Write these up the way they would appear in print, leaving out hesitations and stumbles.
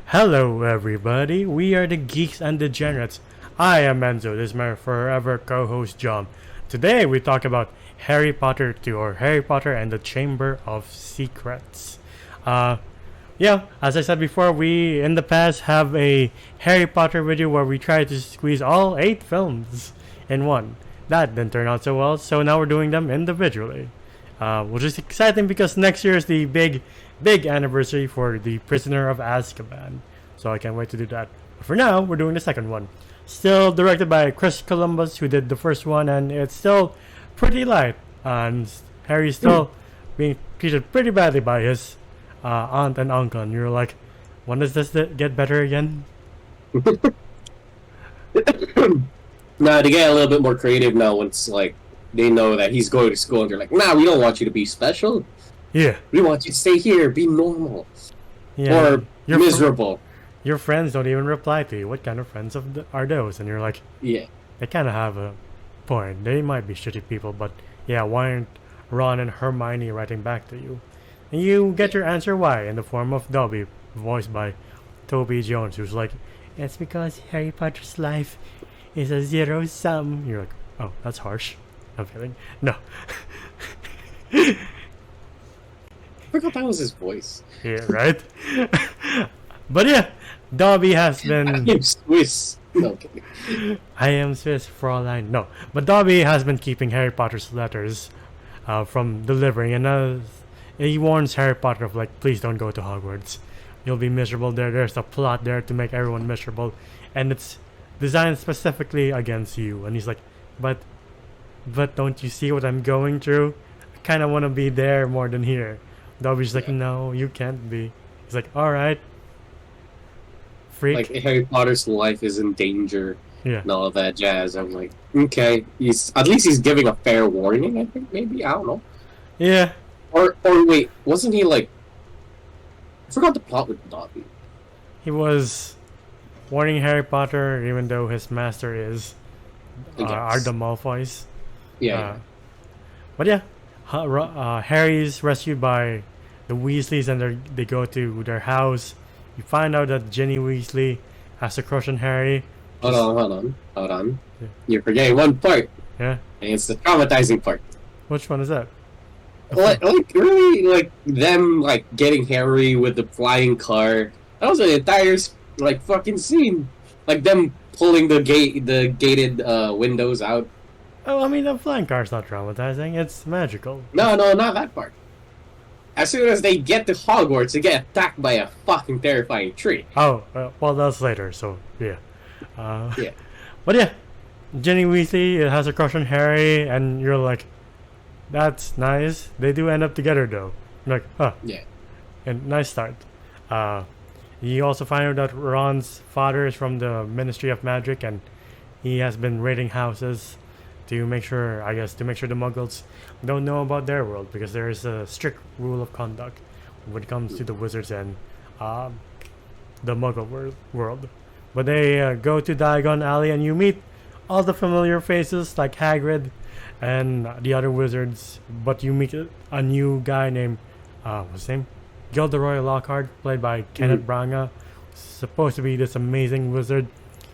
Hello, everybody. We are the Geeks and Degenerates. I am Enzo. This is my forever co-host John. Today we talk about Harry Potter 2 or Harry Potter and the Chamber of Secrets. Uh, as I said before, we in the past have a Harry Potter video where we try to squeeze all 8 films in one. That didn't turn out so well, so now we're doing them individually. Which is exciting because next year is the big anniversary for The Prisoner of Azkaban. So I can't wait to do that. But for now, we're doing the second one. Still directed by Chris Columbus, who did the first one, and it's still pretty light. And Harry's still being treated pretty badly by his aunt and uncle. And you're like, when does this get better again? Now they get a little bit more creative now once like they know that he's going to school and they're like, nah, we don't want you to be special. Yeah. We want you to stay here, be normal. Yeah. Or miserable. Your friends don't even reply to you. What kind of friends are those? And you're like, Yeah. they kind of have a point. They might be shitty people, but yeah, why aren't Ron and Hermione writing back to you? And you get your answer why in the form of Dobby, voiced by Toby Jones, who's like, it's because Harry Potter's life is a zero sum. You're like, oh, that's harsh. I'm feeling no. I forgot that was his voice. Yeah, right. But yeah, Dobby has been. I'm Swiss. No, okay. I am Swiss Fräulein. No, but Dobby has been keeping Harry Potter's letters from delivering, and he warns Harry Potter of like, please don't go to Hogwarts. You'll be miserable there. There's a plot there to make everyone miserable, and it's designed specifically against you. And he's like, but don't you see what I'm going through? I kind of want to be there more than here. Dobby's like, no, you can't be. He's like, all right, freak. Like Harry Potter's life is in danger Yeah. and all that jazz. I'm like, okay, at least he's giving a fair warning. I think maybe I don't know. Yeah. Or wait, wasn't he like? I forgot the plot with Dobby. He was warning Harry Potter, even though his master is are the Malfoys. Yeah. But yeah, Harry's rescued by the Weasleys, and they go to their house. You find out that Ginny Weasley has a crush on Harry. Hold on. Yeah. You're forgetting one part. Yeah. And it's the traumatizing part. Which one is that? Like really, like them like getting Harry with the flying car. That was an entire like fucking scene. Like them pulling the gated windows out. Oh, I mean, the flying car's not traumatizing. It's magical. No, not that part. As soon as they get to Hogwarts, they get attacked by a fucking terrifying tree. Oh, well, that's later. So yeah. Yeah. But yeah, Ginny Weasley has a crush on Harry, and you're like, that's nice. They do end up together though. You're like, huh. Yeah. And nice start. You also find out that Ron's father is from the Ministry of Magic, and he has been raiding houses to make sure the Muggles don't know about their world, because there is a strict rule of conduct when it comes to the wizards and the Muggle world. But they go to Diagon Alley, and you meet all the familiar faces like Hagrid and the other wizards. But you meet a new guy named what's his name? Gilderoy Lockhart, played by Kenneth Branagh, supposed to be this amazing wizard,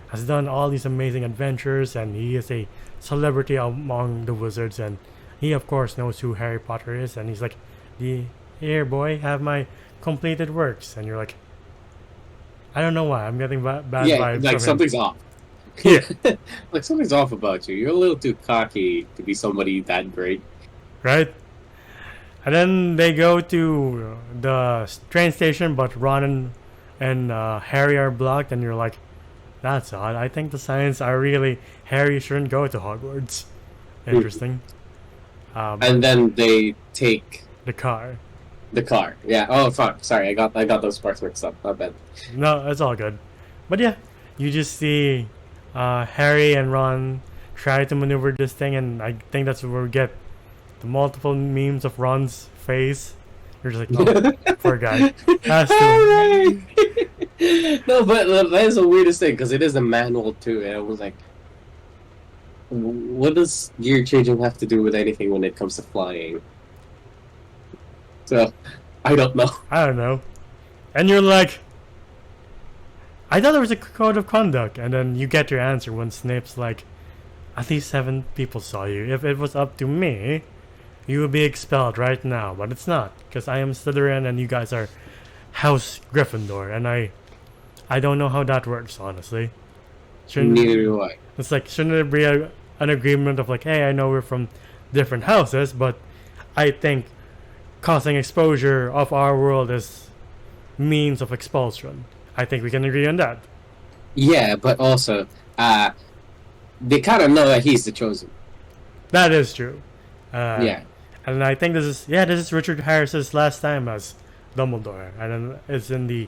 has done all these amazing adventures, and he is a celebrity among the wizards, and he of course knows who Harry Potter is, and he's like, here boy, have my completed works. And you're like, I don't know why I'm getting bad vibes. Like from something's him. off. Yeah. Like something's off about you. You're a little too cocky to be somebody that great. Right? And then they go to the train station, but Ron and Harry are blocked, and you're like, that's odd. I think the signs are really Harry shouldn't go to Hogwarts. Interesting. And then they take The car. the car. Yeah. Oh fuck. Sorry, I got those parts mixed up. Not bad. No, it's all good. But yeah, you just see Harry and Ron try to maneuver this thing, and I think that's where we get the multiple memes of Ron's face. You're just like, oh, poor guy. Has to. No, but that is the weirdest thing because it is a manual too, and I was like, what does gear changing have to do with anything when it comes to flying? So, I don't know. I don't know. And you're like, I thought there was a code of conduct, and then you get your answer when Snape's like, at least 7 people saw you. If it was up to me, you would be expelled right now, but it's not, because I am Slytherin and you guys are House Gryffindor, and I don't know how that works, honestly. Neither do I. It's like, shouldn't there be an agreement of like, hey, I know we're from different houses, but I think causing exposure of our world is means of expulsion. I think we can agree on that. Yeah, but also, they kind of know that he's the chosen. That is true. Yeah. And I think this is Richard Harris's last time as Dumbledore, and then it's in the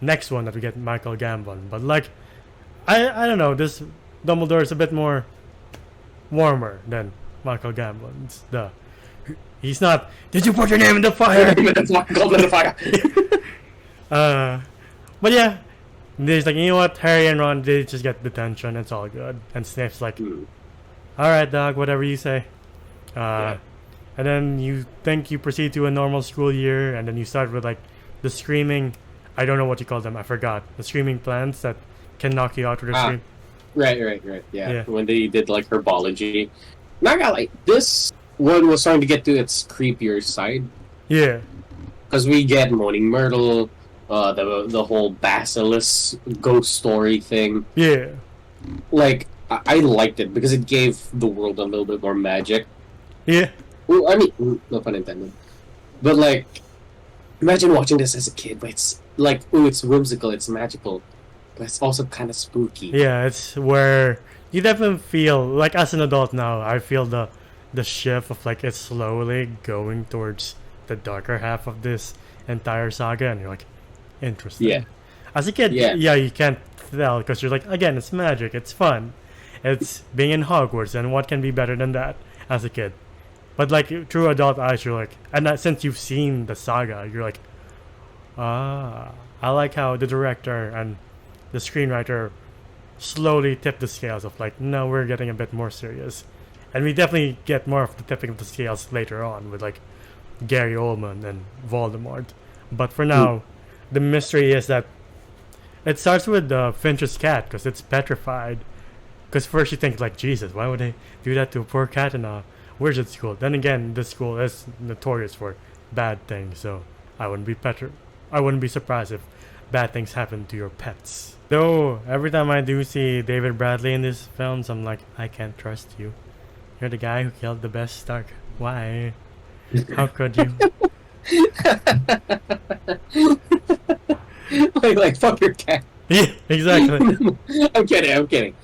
next one that we get Michael Gambon. But like, I don't know, this Dumbledore is a bit more warmer than Michael Gambon. He's not. Did you put your name in the fire? Go in the fire. But yeah, he's like, you know what, Harry and Ron, they just get detention. It's all good. And Snape's like, all right, dog, whatever you say. Yeah. And then you think you proceed to a normal school year, and then you start with like the screaming. I don't know what you call them. I forgot the screaming plants that can knock you out with a scream. Right. Yeah. Yeah. When they did like herbology, not gonna like this one was starting to get to its creepier side. Yeah. Because we get Moaning Myrtle, the whole Basilisk ghost story thing. Yeah. Like I liked it because it gave the world a little bit more magic. Yeah. Well, I mean, no pun intended. But like, imagine watching this as a kid. But it's like, it's whimsical, it's magical, but it's also kind of spooky. Yeah, it's where you definitely feel like as an adult now. I feel the shift of like it's slowly going towards the darker half of this entire saga, and you're like, interesting. Yeah. As a kid, Yeah. you can't tell because you're like, again, it's magic, it's fun, it's being in Hogwarts, and what can be better than that as a kid? But like through adult eyes, you're like, and since you've seen the saga, you're like, I like how the director and the screenwriter slowly tip the scales of like, no, we're getting a bit more serious, and we definitely get more of the tipping of the scales later on with like Gary Oldman and Voldemort. But for now, the mystery is that it starts with Finch's cat because it's petrified. Because first you think like, Jesus, why would they do that to a poor cat in a wizard school? Then again, this school is notorious for bad things, so I wouldn't be surprised if bad things happen to your pets. Though every time I do see David Bradley in these films, I'm like, I can't trust you. You're the guy who killed the best Stark. Why? How could you? like fuck your cat. Yeah, exactly. I'm kidding.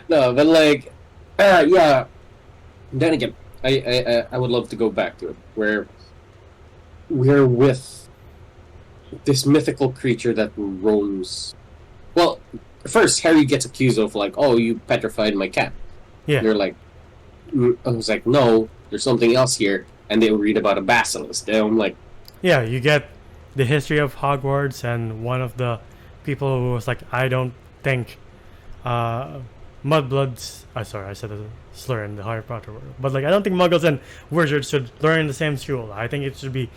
No, but like, yeah. Then again, I would love to go back to it where we're with this mythical creature that roams. Well, first Harry gets accused of like, oh, you petrified my cat. Yeah. You're like, I was like, no, there's something else here, and they read about a basilisk. And I'm like, Yeah, you get the history of Hogwarts, and one of the people who was like, I don't think Mudbloods. Sorry, I said a slur in the Harry Potter world. But like, I don't think Muggles and wizards should learn in the same school. I think it should be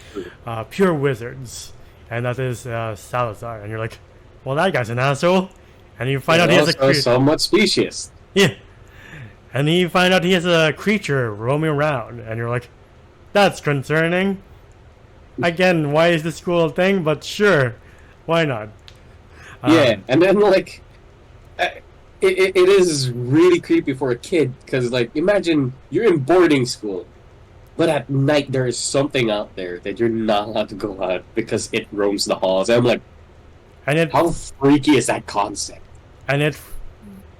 pure wizards, and that is Salazar. And you're like, well, that guy's an asshole. And you find out he has a also creature. somewhat specious. Yeah, and you find out he has a creature roaming around, and you're like, that's concerning. Again, why is the school a thing? But sure, why not? Yeah, and then like, it is really creepy for a kid because like, imagine you're in boarding school, but at night there is something out there that you're not allowed to go out because it roams the halls. And I'm like, And how freaky is that concept? And it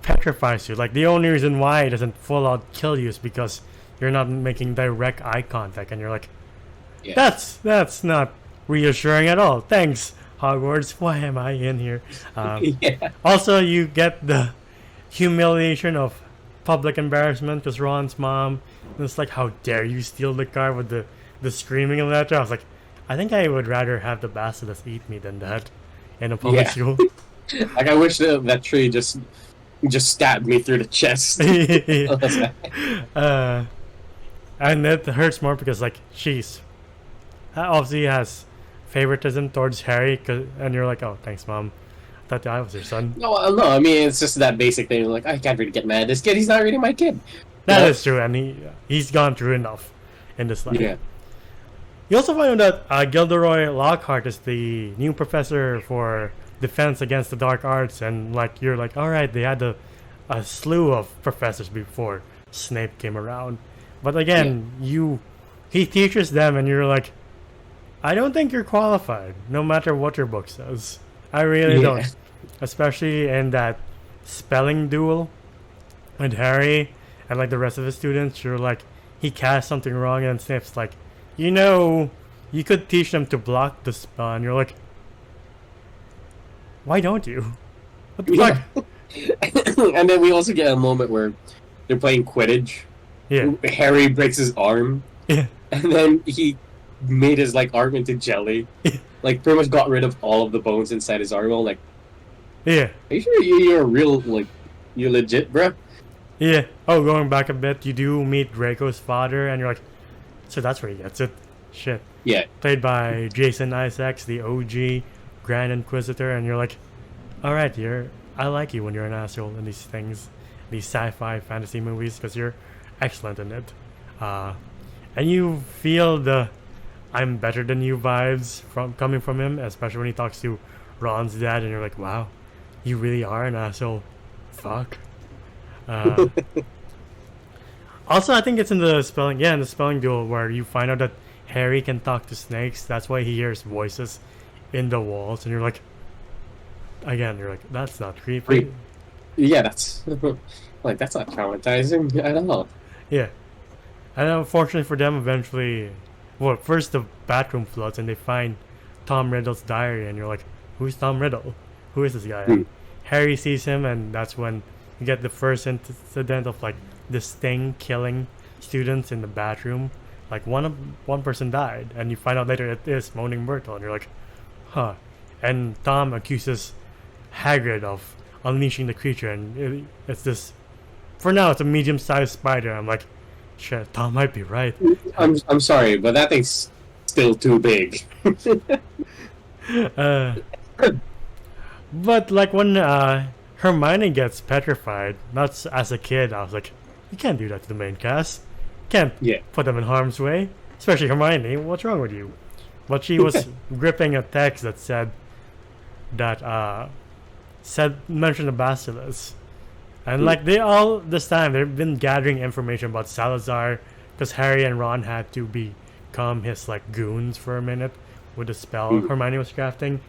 petrifies you. Like, the only reason why it doesn't full out kill you is because you're not making direct eye contact, and you're like, Yeah. that's not reassuring at all. Thanks, Hogwarts. Why am I in here? Yeah. Also, you get the humiliation of public embarrassment because Ron's mom is like, how dare you steal the car with the screaming and that. I was like, I think I would rather have the basilisk eat me than that in a public Yeah. school. Like, I wish that tree just stabbed me through the chest. And it hurts more because like she's obviously has favoritism towards Harry, and you're like, oh, thanks, mom. Thought I was your son. No, I mean it's just that basic thing. Like I can't really get mad at this kid. He's not really my kid. That Yeah. is true, and he's gone through enough in this life. Yeah. You also find out that Gilderoy Lockhart is the new professor for defense against the dark arts, and like you're like, all right, they had a slew of professors before Snape came around, but again, he teaches them, and you're like, I don't think you're qualified, no matter what your book says. I really Yeah. don't, especially in that spelling duel with Harry and like the rest of the students. You're like, he cast something wrong, and Snape's like, you could teach them to block the spell, and you're like, why don't you? What the Yeah. fuck? And then we also get a moment where they're playing Quidditch. Yeah, Harry breaks his arm, yeah, and then he made his like arm into jelly. Like pretty much got rid of all of the bones inside his arm. I'm like, yeah, are you sure you're real? Like, you're legit, bruh? yeah. Oh, going back a bit, you do meet Draco's father, and you're like, so that's where he gets it. Shit. Yeah. Played by Jason Isaacs, the OG Grand Inquisitor, and you're like, all right, I like you when you're an asshole in these things, these sci-fi fantasy movies, because you're excellent in it, and you feel the "I'm better than you" vibes coming from him, especially when he talks to Ron's dad, and you're like, wow, you really are an asshole. Fuck. Also, I think it's in the spelling duel where you find out that Harry can talk to snakes. That's why he hears voices in the walls, and you're like, that's not creepy. Wait. Yeah, that's like that's not traumatizing at all. Yeah. And unfortunately for them, eventually, well, first the bathroom floods and they find Tom Riddle's diary, and you're like, who's Tom Riddle? Who is this guy? Hmm. Harry sees him, and that's when you get the first incident of like this thing killing students in the bathroom. Like one person died, and you find out later it is Moaning Myrtle, and you're like, huh. And Tom accuses Hagrid of unleashing the creature, and it's this. For now, it's a medium-sized spider. I'm like, shit, Tom might be right. I'm sorry, but that thing's still too big. Uh, but like when Hermione gets petrified, that's as a kid, I was like, you can't do that to the main cast. Can't Yeah. put them in harm's way, especially Hermione. What's wrong with you? But she was gripping a text that said mentioned the basilisk, and like they all this time they've been gathering information about Salazar because Harry and Ron had to become his like goons for a minute with the spell Hermione was crafting,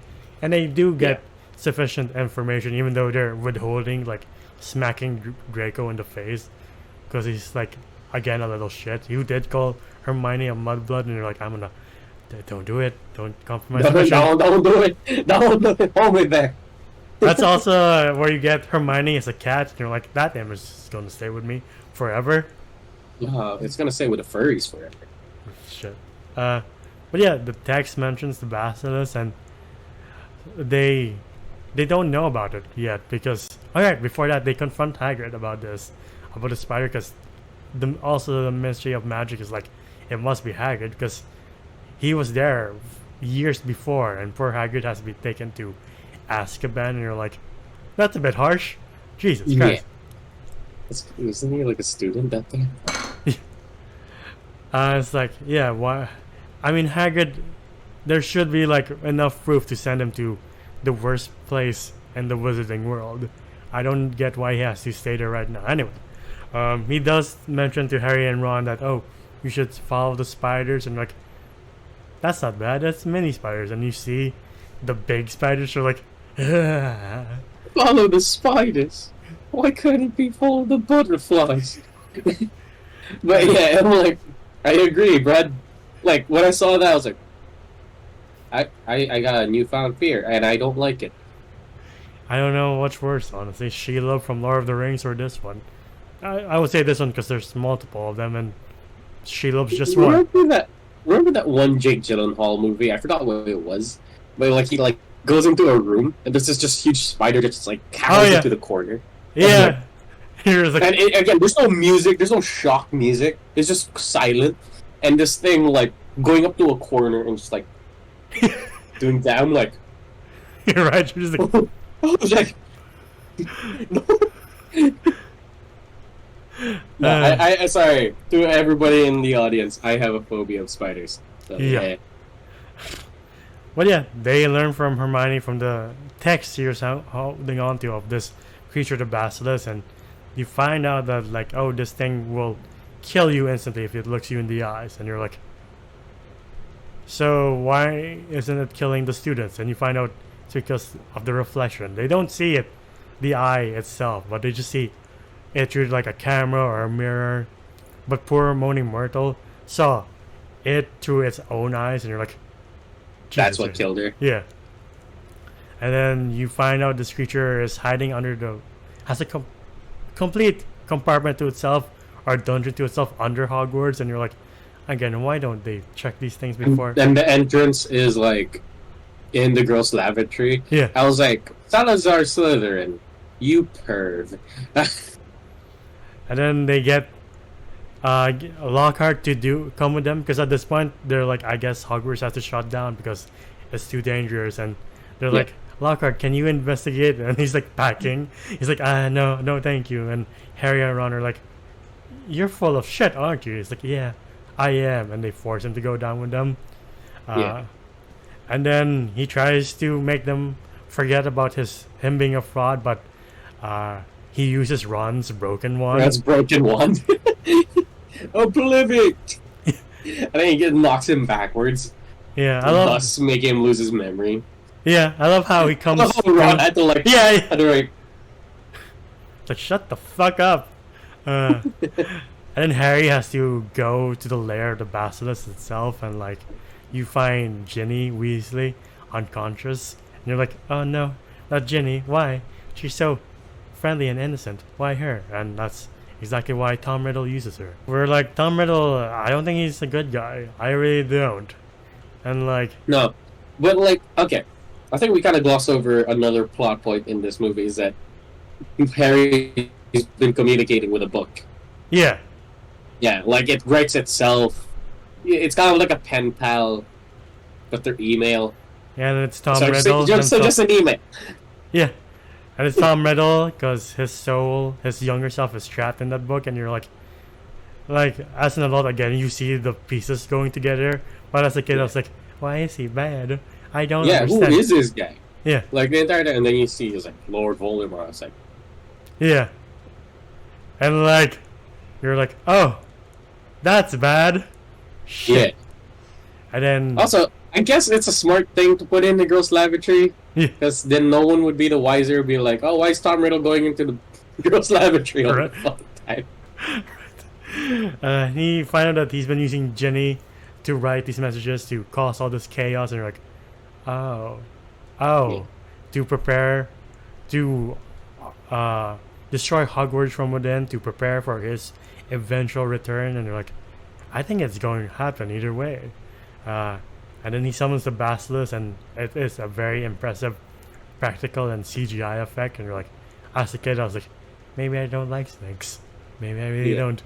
and they do get sufficient information even though they're withholding, like smacking Draco in the face because he's like again a little shit. You did call Hermione a mudblood, and you're like, I'm gonna don't do it, don't compromise the mission. Don't do it. Don't do it. Hold me there. That's also where you get Hermione as a cat, and you're like, that name is going to stay with me forever. It's gonna stay with the furries forever. Shit. But yeah, the text mentions the basilisk, and they don't know about it yet because alright, before that they confront Hagrid about the spider because also the Ministry of Magic is like, it must be Hagrid because he was there years before, and poor Hagrid has to be taken to Azkaban, and you're like, that's a bit harsh. Jesus Christ. Isn't he like a student that day? It's like, yeah, why? I mean, Hagrid, there should be like enough proof to send him to the worst place in the wizarding world. I don't get why he has to stay there right now. Anyway, he does mention to Harry and Ron that, oh, you should follow the spiders, and like, that's not bad. That's mini spiders, and you see the big spiders are like, Follow the spiders. Why couldn't it be follow the butterflies? But yeah, I'm like, I agree, Brad. Like when I saw that, I was like, I got a newfound fear, and I don't like it. I don't know what's worse, honestly, Shelob from Lord of the Rings or this one. I would say this one because there's multiple of them, and Shelob's just one. Remember that one Jake Gyllenhaal movie? I forgot what it was, but like he like goes into a room and there's this just huge spider that just like cowers into the corner. Yeah. Here's like, And again, there's no music, there's no shock music. It's just silent, and this thing like going up to a corner and just like doing down like. you're right. You're just like, I was like, no. No, I sorry to everybody in the audience. I have a phobia of spiders. So, Yeah. But yeah, they learn from Hermione from the text he was holding on to of this creature, the basilisk, and you find out that like, oh, this thing will kill you instantly if it looks you in the eyes, and you're like, so why isn't it killing the students? And you find out it's because of the reflection. They don't see it, the eye itself, but they just see it through like a camera or a mirror. But poor Moaning Myrtle saw it through its own eyes, and you're like, That's Jesus. what killed her. Yeah. And then you find out this creature is hiding under has a complete compartment to itself, or dungeon to itself under Hogwarts, and you're like, again, why don't they check these things before? And the entrance is like in the girls' lavatory. Yeah. I was like, Salazar Slytherin, you perv. And then they get Lockhart to come with them, because at this point they're like, I guess Hogwarts has to shut down because it's too dangerous, and they're Yeah. like, Lockhart, can you investigate? And he's like packing. He's like, no, thank you. And Harry and Ron are like, you're full of shit, aren't you? He's like, yeah, I am. And they force him to go down with them. Yeah. And then he tries to make them forget about him being a fraud, but he uses Ron's broken one. That's broken one. Oblivic. And then he knocks him backwards. Yeah, I love. Thus making him lose his memory. Yeah, I love how he comes. Oh, Ron had to like. Yeah, yeah. Had to like. It's like, shut the fuck up. And then Harry has to go to the lair of the basilisk itself, and like, you find Ginny Weasley unconscious, and you're like, oh no, not Ginny. Why? She's so friendly and innocent. Why her? And that's exactly why Tom Riddle uses her. We're like, Tom Riddle, I don't think he's a good guy. I really don't. And like, No, but like, okay, I think we kind of glossed over another plot point in this movie is that Harry has been communicating with a book. yeah, Yeah, like it writes itself. It's kind of like a pen pal, but through email. and it's Tom So Riddle. so just an email. Yeah. And it's Tom Riddle because his soul, his younger self, is trapped in that book, and you're like, as an adult, again, you see the pieces going together. But as a kid, I was like, why is he bad? I don't Yeah, who understand. is this guy? Yeah, Like the entire time, and then you see he's like Lord Voldemort. I was like, yeah. And like, you're like, oh, that's bad. Shit. yeah. And then, Also, I guess it's a smart thing to put in the girls' lavatory, yeah, because then no one would be the wiser. Be like, oh, why is Tom Riddle going into the girls' lavatory all Right. the fucking time? he found out that he's been using Ginny to write these messages to cause all this chaos, and you're like, oh, Yeah. to prepare to destroy Hogwarts from within, to prepare for his eventual return. And you're like, I think it's going to happen either way. And then he summons the basilisk, and it is a very impressive practical and CGI effect. And you're like, as a kid, I was like, maybe I don't like snakes. Maybe I really Yeah. don't.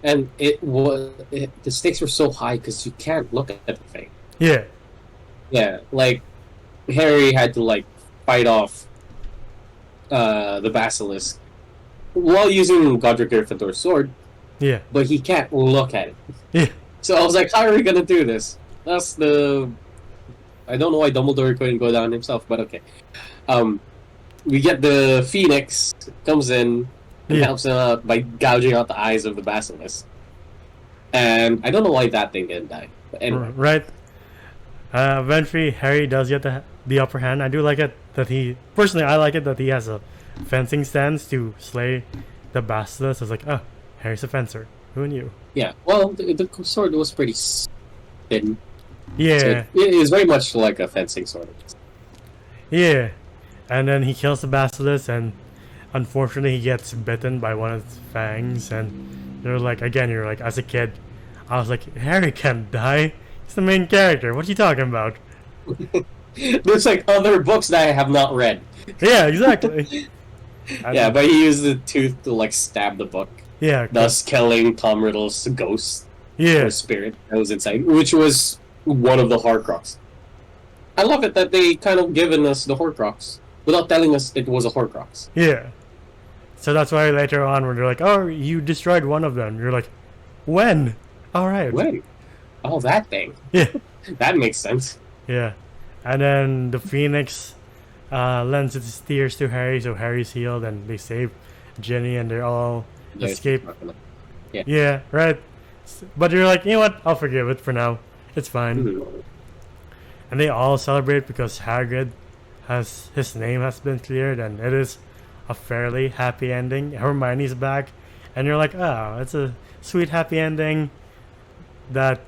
And the stakes were so high because you can't look at the thing. Yeah, Yeah, like Harry had to like fight off the basilisk while using Godric Gryffindor's sword, yeah, but he can't look at it. yeah. So I was like, how are we gonna do this? That's the. I don't know why Dumbledore couldn't go down himself, but okay. We get the Phoenix comes in and Yeah. helps him out by gouging out the eyes of the basilisk. And I don't know why that thing didn't die. But anyway, Right. Eventually, Harry does get the upper hand. I do like it that I like it that he has a fencing stance to slay the basilisk. I was like, oh, Harry's a fencer. Who knew? yeah. Well, the sword was pretty thin. Yeah, So it is very much like a fencing sword. yeah. And then he kills the basilisk, and unfortunately, he gets bitten by one of its fangs. And you're like, as a kid, I was like, Harry can't die. He's the main character. What are you talking about? There's like other books that I have not read. Yeah, exactly. Yeah, but he used the tooth to like stab the book, yeah, thus killing Tom Riddle's ghost yeah, or spirit that was inside, which was one of the Horcrux. I love it that they kind of given us the Horcrux. without telling us it was a Horcrux. Yeah. So that's why later on when they're like, "Oh, you destroyed one of them," you're like, "When?" All right. Wait, oh, that thing. Yeah. That makes sense. Yeah. And then the Phoenix lends its tears to Harry, so Harry's healed, and they save Ginny, and they're all Yeah, escape. Yeah. Yeah, right. But you're like, you know what? I'll forgive it for now. It's fine. Mhm. And they all celebrate because Hagrid has his name has been cleared, and it is a fairly happy ending. Hermione's back, and you're like, oh, it's a sweet happy ending. That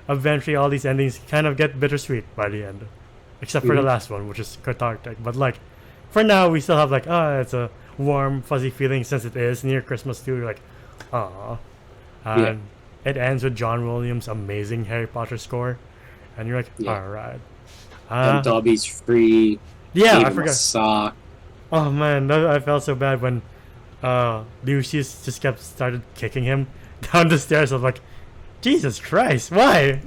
eventually all these endings kind of get bittersweet by the end, except for the Mhm. last one, which is cathartic. But like, for now, we still have like, oh, it's a warm, fuzzy feeling since it is near Christmas too. You're like, ah, and it ends with John Williams' amazing Harry Potter score, and you're like, Yeah. all right. And Dobby's free. Yeah, gave I him a forgot. sock. Oh man, I felt so bad when Lucius just started kicking him down the stairs. I was like, Jesus Christ, why?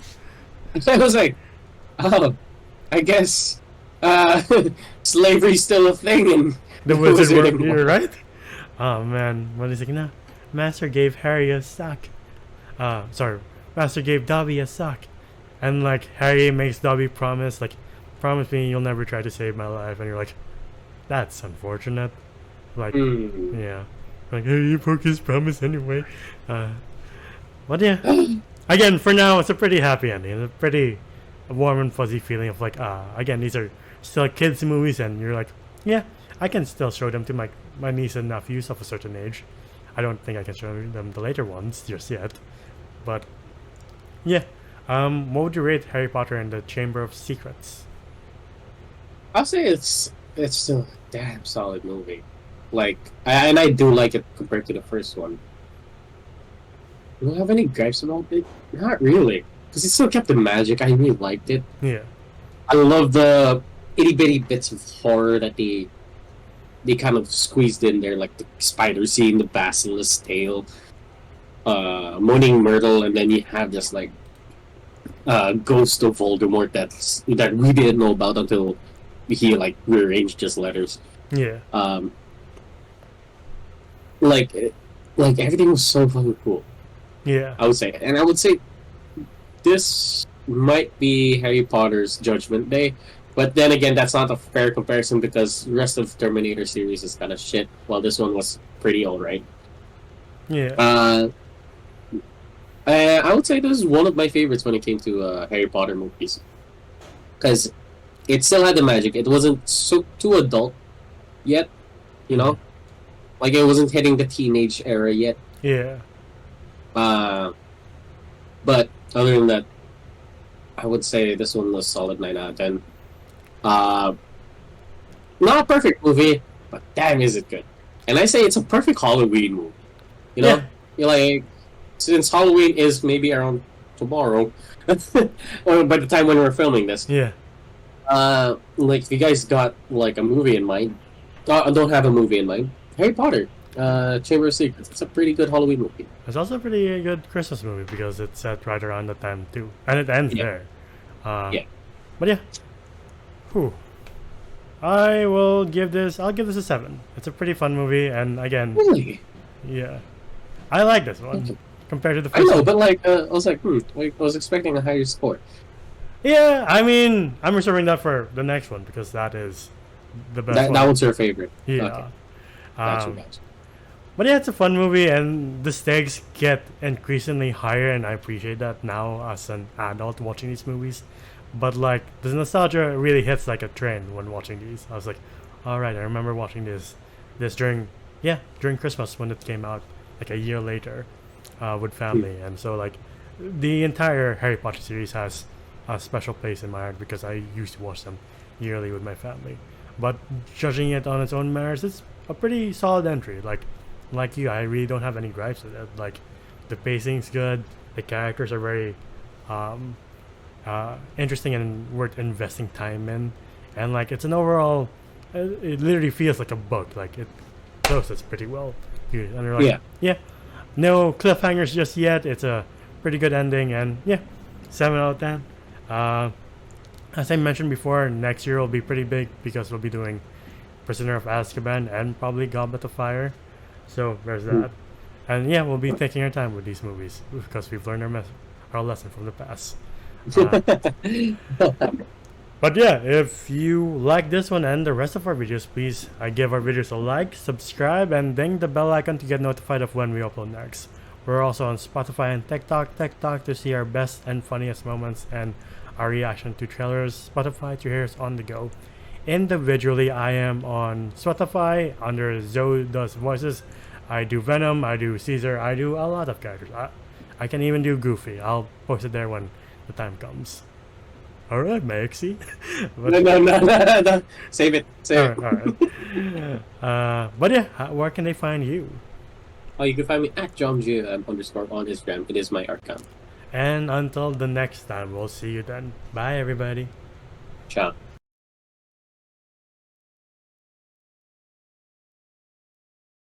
I was like, oh, I guess slavery's still a thing in The wizard world, anymore. you're right. Oh man, what is it now? Master gave Harry a sock. Sorry, Master gave Dobby a sock, and like Harry makes Dobby promise, like, promise me you'll never try to save my life, and you're like, that's unfortunate. Like, Hmm. yeah, like hey, you broke his promise anyway. But yeah, again, for now, it's a pretty happy ending. It's a pretty warm and fuzzy feeling of like, again, these are still kids' movies, and you're like, yeah, I can still show them to my niece and nephews of a certain age. I don't think I can show them the later ones just yet, but yeah. What would you rate Harry Potter and the Chamber of Secrets? I'll say it's still a damn solid movie. Like, and I do like it compared to the first one. Do I have any gripes about it? Not really, because it still kept the magic. I really liked it. Yeah, I love the itty bitty bits of horror that they kind of squeezed in there, like the spider scene, the basilisk tail, moaning myrtle, and then you have this like ghost of Voldemort that we didn't know about until he like rearranged his letters. yeah, Like like everything was so fucking cool. yeah, I would say, and I would say this might be Harry Potter's Judgment Day, but then again, that's not a fair comparison because the rest of Terminator series is kind of shit, while this one was pretty alright. yeah, I would say this is one of my favorites when it came to Harry Potter movies, because it still had the magic. It wasn't so too adult yet, you know, like it wasn't hitting the teenage era yet. yeah, But other than that, I would say this one was solid 9 out of 10. Not a perfect movie, but damn, is it good? And I say it's a perfect Halloween movie. You know, Yeah. you're like, since Halloween is maybe around tomorrow, or by the time when we're filming this, yeah. like if you guys got like a movie in mind, don't have a movie in mind, Harry Potter, Chamber of Secrets. It's a pretty good Halloween movie. It's also a pretty good Christmas movie because it's set right around the time too, and it ends Yeah. there. Yeah. But yeah, whew. I'll give this a 7. It's a pretty fun movie, and again, Really? yeah, I like this one Okay. compared to the I first know, one. but like, I was like, I was expecting a higher score. Yeah, I mean, I'm reserving that for the next one because that is the best That one. one's your favorite. Yeah. Okay. Gotcha, Um, gotcha. But yeah, it's a fun movie, and the stakes get increasingly higher, and I appreciate that now as an adult watching these movies. But like, the nostalgia really hits like a train when watching these. I was like, all right, I remember watching this during Christmas when it came out, like a year later, with family, and so like, the entire Harry Potter series has a special place in my heart because I used to watch them yearly with my family. But judging it on its own merits, it's a pretty solid entry. Like you, I really don't have any gripes with it. Like, the pacing's good, the characters are very interesting and worth investing time in, and like it's an overall, it literally feels like a book. Like it closes pretty well. And you're like, yeah, no cliffhangers just yet. It's a pretty good ending, and yeah, 7 out of 10. As I mentioned before, next year will be pretty big because we'll be doing Prisoner of Azkaban, and probably Goblet of Fire. So there's that. And yeah, we'll be taking our time with these movies because we've learned our lesson from the past. But yeah, if you like this one and the rest of our videos, please give our videos a like, subscribe, and ding the bell icon to get notified of when we upload next. We're also on Spotify and TikTok to see our best and funniest moments and our reaction to trailers. Spotify to hear us on the go. Individually, I am on Spotify under Zoe Does Voices. I do Venom, I do Caesar, I do a lot of characters. I can even do Goofy. I'll post it there when the time comes. Alright, Maxie. No. Save it. Save it. Alright. But yeah, where can they find you? Oh, you can find me at JohnG _ on Instagram. It is my art account. And until the next time, we'll see you then. Bye, everybody. Ciao.